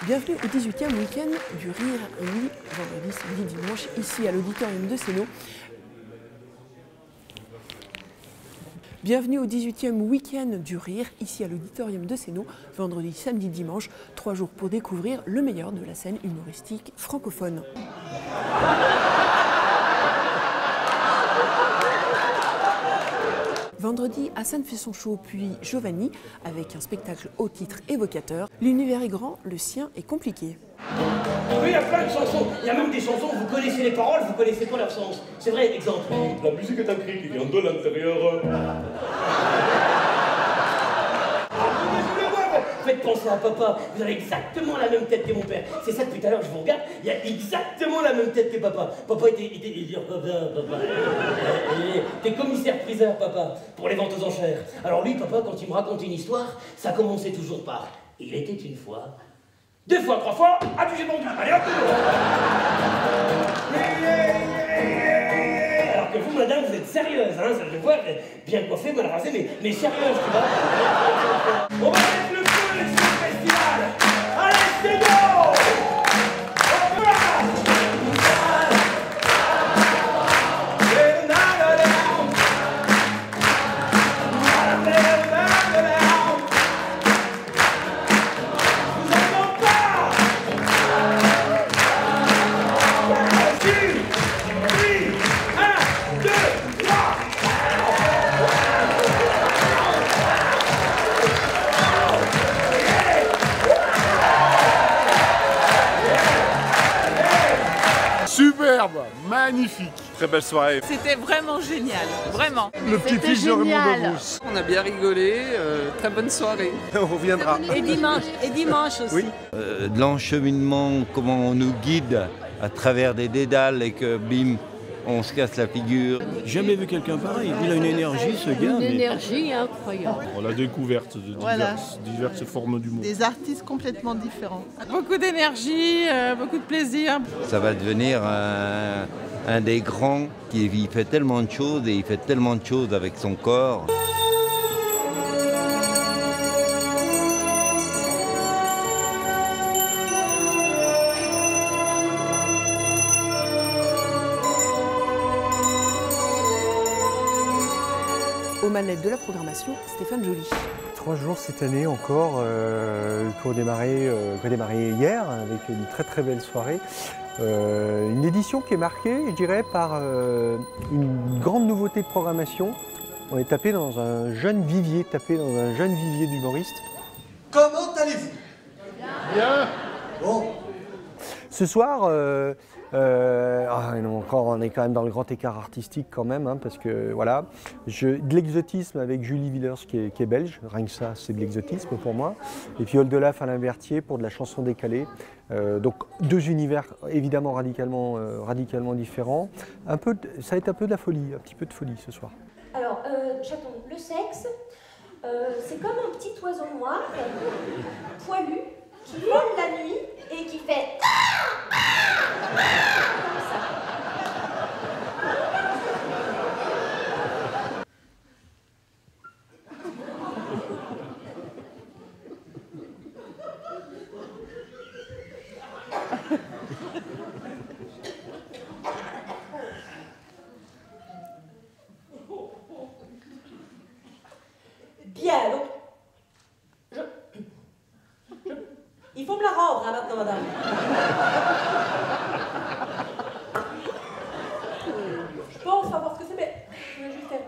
Bienvenue au 18e week-end du Rire et Nuit, vendredi, samedi, dimanche, ici à l'auditorium de Sénaux. Bienvenue au 18e week-end du Rire, ici à l'auditorium de Sénaux, vendredi, samedi, dimanche, 3 jours pour découvrir le meilleur de la scène humoristique francophone. Vendredi, Hassan fait son show, puis Giovanni, avec un spectacle au titre évocateur. L'univers est grand, le sien est compliqué. Oui, il y a plein de chansons. Il y a même des chansons, vous connaissez les paroles, vous connaissez pas leur sens. C'est vrai, exemple. La musique est un cri qui vient de l'intérieur. Faites penser à papa, vous avez exactement la même tête que mon père. C'est ça depuis tout à l'heure, je vous regarde, il y a exactement la même tête que papa. Papa t'es commissaire-priseur, papa, pour les ventes aux enchères. Alors lui, papa, quand il me raconte une histoire, ça commençait toujours par « Il était une fois, 2 fois, 3 fois, ah tu j'ai vendu, allez hop !» Alors que vous, madame, vous êtes sérieuse, hein, ça je vois, bien coiffée, mal rasée, mais sérieuse, tu vois. On va mettre le feu, les festival. Allez, c'est bon. Superbe, magnifique. Très belle soirée. C'était vraiment génial, vraiment. Le petit-fils de Raymond Devos. On a bien rigolé, très bonne soirée. On reviendra. Et dimanche aussi. Oui. De l'encheminement, comment on nous guide à travers des dédales et que bim, on se casse la figure. Jamais vu quelqu'un pareil. Il a une énergie, ce gars. Une énergie incroyable. La découverte de diverses formes d'humour. Des artistes complètement différents. Beaucoup d'énergie, beaucoup de plaisir. Ça va devenir un des grands qui fait tellement de choses et il fait tellement de choses avec son corps. Aux manettes de la programmation, Stéphane Joly. 3 jours cette année encore, qu'on démarrait hier avec une très belle soirée. Une édition qui est marquée, je dirais, par une grande nouveauté de programmation. On est tapé dans un jeune vivier, d'humoristes. Comment allez-vous? Bien. Bon. Ce soir, on est quand même dans le grand écart artistique quand même, hein, parce que voilà, de l'exotisme avec Julie Villers qui est belge, rien que ça c'est de l'exotisme pour moi, et puis Oldelaf Alain Berthier pour de la chanson décalée, donc 2 univers évidemment radicalement différents. Ça va être un peu de la folie, un petit peu de folie ce soir. Alors, chaton, le sexe, c'est comme un petit oiseau noir, poilu, qui vole la nuit et qui fait comme ça. Bien, donc, il faut me la rendre, hein, maintenant, madame. Je pense savoir ce que c'est, mais je vais juste faire.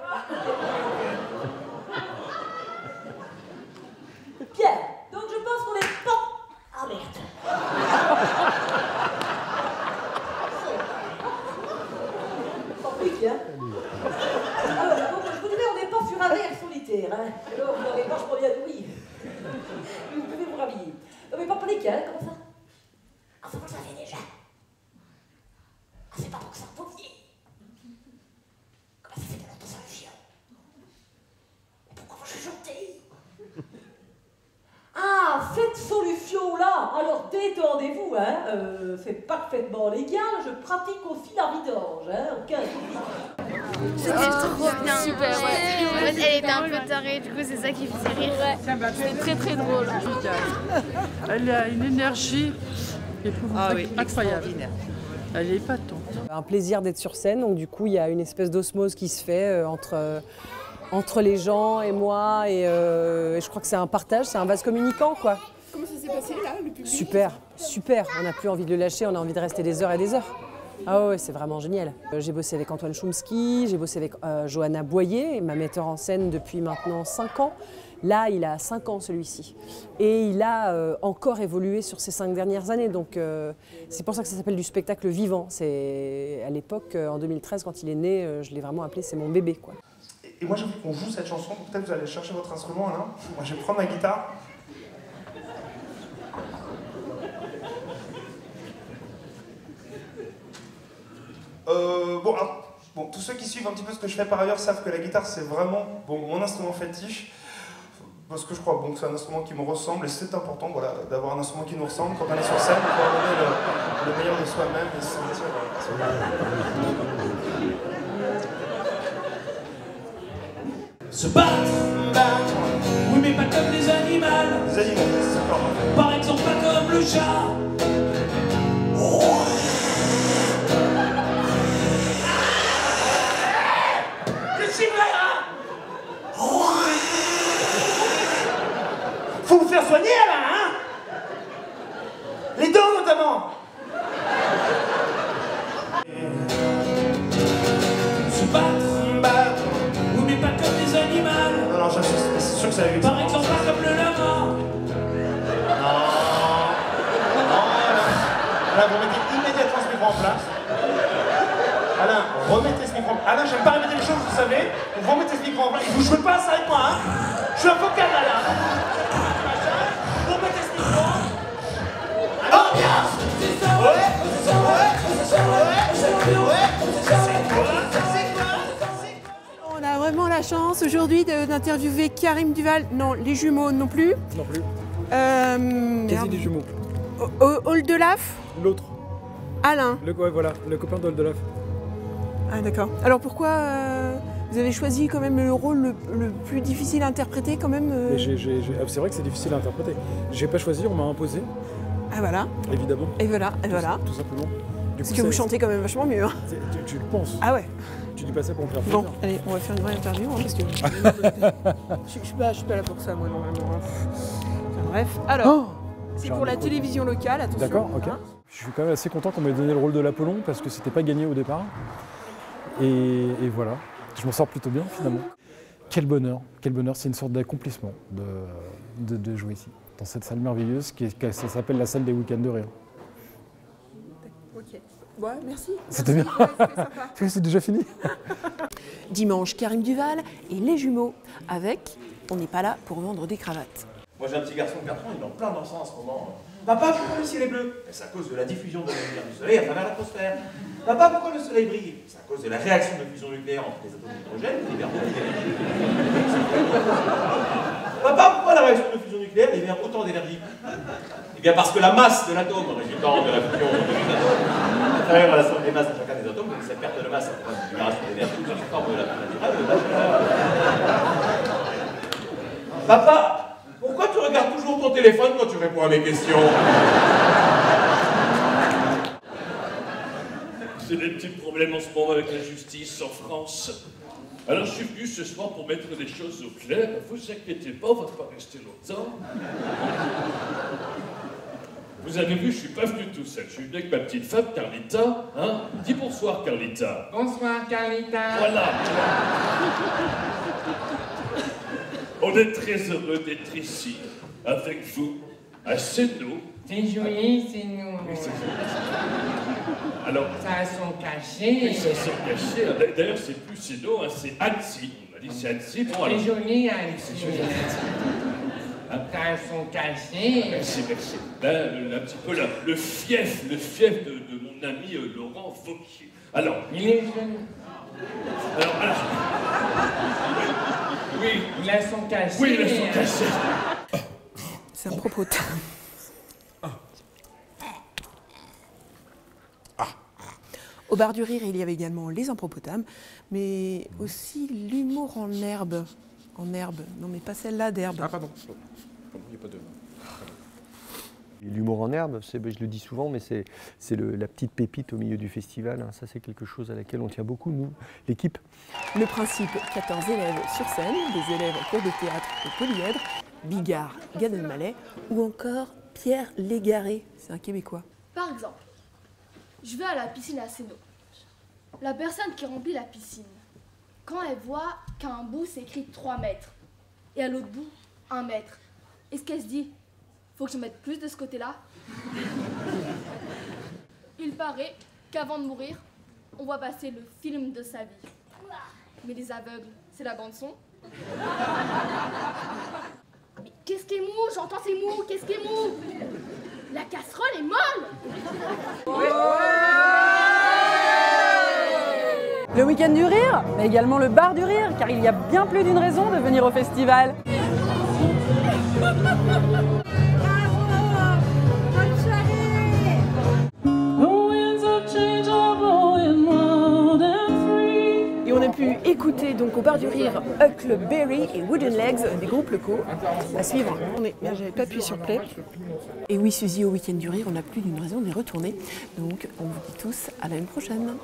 Bien, donc je pense qu'on est pas... Ah merde. Compliqué, hein. Alors, donc, je vous disais, on n'est pas sur un verre solitaire, hein. Alors, vous n'avez vachement bien nourri. Vous pouvez vous rhabiller. Non mais pas paniquer, hein, comment ça? Ah, vous le savez déjà. Ah, c'est pas pour que ça repouviez. Comment ça fait de longtemps ça le chien? Pourquoi vous chuchotez? Ah, faites solution là. Alors détendez-vous, hein. C'est parfaitement légal. Je pratique aussi la vidange, hein. Aucun souci. C'était trop bien. Super, ouais. elle était un peu tarée, du coup c'est ça qui faisait rire. C'était très très drôle. Elle a une énergie incroyable. Elle est épatante. Un plaisir d'être sur scène, donc du coup il y a une espèce d'osmose qui se fait entre les gens et moi, et je crois que c'est un partage, c'est un vase communicant quoi. Comment ça s'est passé là, le public? Super, super, on n'a plus envie de le lâcher, on a envie de rester des heures et des heures. Ah ouais, c'est vraiment génial. J'ai bossé avec Antoine Chomsky, j'ai bossé avec Johanna Boyer, ma metteur en scène depuis maintenant 5 ans. Là, il a 5 ans celui-ci. Et il a encore évolué sur ces 5 dernières années. Donc c'est pour ça que ça s'appelle du spectacle vivant. À l'époque, en 2013, quand il est né, je l'ai vraiment appelé « c'est mon bébé ». Quoi. Et moi, j'ai envie qu'on joue cette chanson. Peut-être vous allez chercher votre instrument, Alain. Moi, je vais prendre ma guitare. Bon, tous ceux qui suivent un petit peu ce que je fais par ailleurs savent que la guitare, c'est vraiment mon instrument fétiche. Parce que je crois que c'est un instrument qui me ressemble et c'est important d'avoir un instrument qui nous ressemble quand on est sur scène, pour pouvoir donner le meilleur de soi-même et se sentir. Se battre, oui mais pas comme les animaux. Les animaux, c'est d'accord. Par exemple pas comme le chat. Faut vous faire soigner là, hein? Les dents notamment. Se battre, oui mais pas comme les animaux. Non, c'est sûr que ça a eu. Par exemple pas comme le lama. Alain, vous mettez immédiatement ce micro en place. Alain, remettez ce micro en place. Alain, j'aime pas répéter les choses, vous savez. Vous remettez ce micro en place. Et vous jouez pas ça avec moi, hein? Je suis un vocal, Alain. Vous remettez ce micro. Ambiance! C'est ça, ouais! On a vraiment la chance aujourd'hui d'interviewer Karim Duval. Non, les jumeaux non plus. Non plus. Quasi des jumeaux. Oldelaf. L'autre. Alain. Voilà, le copain d'Oldelaf. Ah d'accord. Alors pourquoi vous avez choisi quand même le rôle le plus difficile à interpréter quand même C'est vrai que c'est difficile à interpréter. J'ai pas choisi, on m'a imposé. Ah voilà. Évidemment. Et voilà. Tout simplement. Parce que vous chantez quand même vachement mieux. Hein. Tu le penses. Ah ouais. Tu dis pas ça pour me faire plaisir. Bon, allez, on va faire une vraie interview hein, parce que je suis pas là pour ça moi normalement. Enfin, bref. Alors, c'est pour la télévision locale, attention. D'accord, ok. Hein. Je suis quand même assez content qu'on m'ait donné le rôle de l'Apollon parce que c'était pas gagné au départ. Et voilà, je m'en sors plutôt bien finalement. Quel bonheur, c'est une sorte d'accomplissement de jouer ici, dans cette salle merveilleuse ça s'appelle la salle des week-ends de rire. Ok, ouais, merci. C'était bien. Ouais, c'était sympa. C'est déjà fini. Dimanche, Karim Duval et les jumeaux avec On n'est pas là pour vendre des cravates. Moi j'ai un petit garçon de 4 ans, il est en plein dans ça en ce moment. Papa, pourquoi le ciel est bleu? C'est à cause de la diffusion de la lumière du soleil à travers l'atmosphère. Papa, pourquoi le soleil brille? C'est à cause de la réaction de fusion nucléaire entre les atomes d'hydrogène qui libèrent beaucoup d'énergie. Papa, pourquoi la réaction de fusion nucléaire libère autant d'énergie? Eh bien parce que la masse de l'atome résultant de la fusion de l'atome à travers la somme des masses de chacun des atomes, donc cette perte de masse à travers une libération d'énergie qui forme de la naturelle de la chaleur. Papa, pourquoi tu regardes toujours ton téléphone quand tu réponds à mes questions? C'est des petits problèmes en ce moment avec la justice en France. Alors je suis venu ce soir pour mettre les choses au clair. Ne vous inquiétez pas, on va pas rester longtemps. Vous avez vu, je suis pas venu tout seul. Je suis venu avec ma petite femme, Carlita. Hein? Dis bonsoir, Carlita. Bonsoir, Carlita. Voilà. On est très heureux d'être ici, avec vous, à Sénaux. C'est joli, c'est nous. Alors, ça a son cachet. Oui, ça a son cachet. D'ailleurs, c'est plus Sénaux, hein, c'est Annecy. On m'a dit c'est Annecy. Bon, c'est joli, Annecy. C'est joli, Annecy. Ça a son cachet. Merci, merci. Là, un petit peu là, le fief de mon ami Laurent Wauquiez. Alors, il est joli. Alors, oui. Il a son cachet. Oui, il a son cachet. C'est un propos. Au bar du rire, il y avait également les Impropotames, mais aussi l'humour en herbe. En herbe, non mais pas celle-là d'herbe. Ah pardon, il n'y a pas de... L'humour en herbe, je le dis souvent, mais c'est la petite pépite au milieu du festival. Ça, c'est quelque chose à laquelle on tient beaucoup, nous, l'équipe. Le principe, 14 élèves sur scène, des élèves en cours de théâtre au Polyèdre, Bigard, Gad Elmaleh, ou encore Pierre Légaré, c'est un Québécois. Par exemple, je vais à la piscine à Sénaux. La personne qui remplit la piscine, quand elle voit qu'à un bout c'est écrit 3 mètres et à l'autre bout 1 mètre, est-ce qu'elle se dit faut que je mette plus de ce côté-là? Il paraît qu'avant de mourir, on voit passer le film de sa vie. Mais les aveugles, c'est la bande-son. Mais qu'est-ce qui est mou? J'entends c'est mou, qu'est-ce qui est mou? La casserole est molle! Le week-end du rire, mais également le bar du rire, car il y a bien plus d'une raison de venir au festival. Et on a pu écouter donc au bar du rire Huckleberry et Wooden Legs des groupes locaux. À suivre. J'avais pas appuyé sur play. Et oui, Suzy, au week-end du rire, on n'a plus d'une raison d'y retourner. Donc on vous dit tous à l'année prochaine.